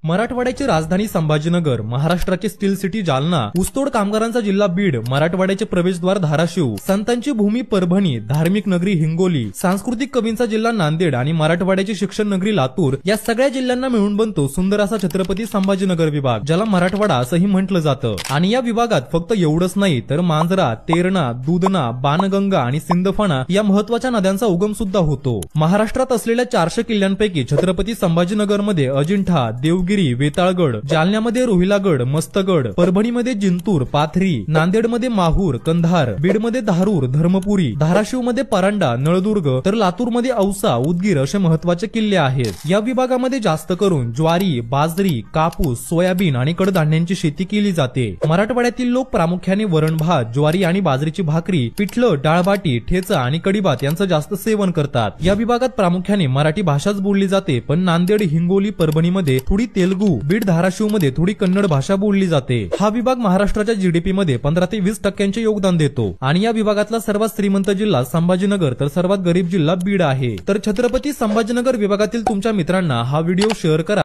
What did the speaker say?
मराठवाड्याची राजधानी संभाजीनगर, महाराष्ट्राची steel city Jalna, ऊसतोड कामगारांचा जिल्हा बीड, मराठवाड्याचे प्रवेशद्वार धाराशिव, संतांची भूमी परभणी, धार्मिक नगरी हिंगोली, सांस्कृतिक कवींचा जिल्हा नांदेड आणि मराठवाड्याची शिक्षण नगरी लातूर या सगळ्या जिल्ह्यांना मिळून बनतो सुंदर असा छत्रपती संभाजीनगर विभाग, ज्याला मराठवाडा असंही म्हटलं जातं। आणि या विभागात फक्त एवढंच नाही तर मांजरा, तेरणा, दूधना, बाणगंगा आणि सिंदफणा या महत्वाच्या नद्यांचा उगम सुद्धा होतो। महाराष्ट्रात असलेल्या 400 किल्ल्यांपैकी छत्रपती संभाजीनगरमध्ये अजिंठा, देवगिरी, वेताळगड, जालन्यामध्ये रोहिलागड, मस्तगड, परभणीमध्ये जिंतूर, पाथरी, नांदेडमध्ये माहूर, कंधार, बीडमध्ये धारूर, धर्मपुरी, धाराशिवमध्ये परांडा, नळदुर्ग, तर लातूरमध्ये औसा, उदगीर असे महत्वाचे किल्ले आहेत। या विभागामध्ये जास्त करून ज्वारी, बाजरी, कापूस, सोयाबीन आणि कडधान्यांची शेती केली जाते। मराठवाड्यातील लोक प्रामुख्याने वरण भात, ज्वारी आणि बाजरीची भाकरी, पिठलं, डाळबाटी, ठेचा आणि कढीभात यांचं जास्त सेवन करतात। या विभागात प्रामुख्याने मराठी भाषाच बोलली जाते, पण नांदेड, हिंगोली, परभणीमध्ये थोडी तेलुगू, बीड, धाराशिव मध्ये थोडी कन्नड भाषा बोलली जाते। हा विभाग महाराष्ट्राच्या जीडीपी मध्ये 15 ते 20% योगदान देतो आणि या विभागातला सर्वात श्रीमंत जिल्हा संभाजीनगर तर सर्वात गरीब जिल्हा बीड आहे। तर छत्रपती संभाजीनगर विभागातील तुमच्या मित्रांना हा व्हिडिओ शेअर करा।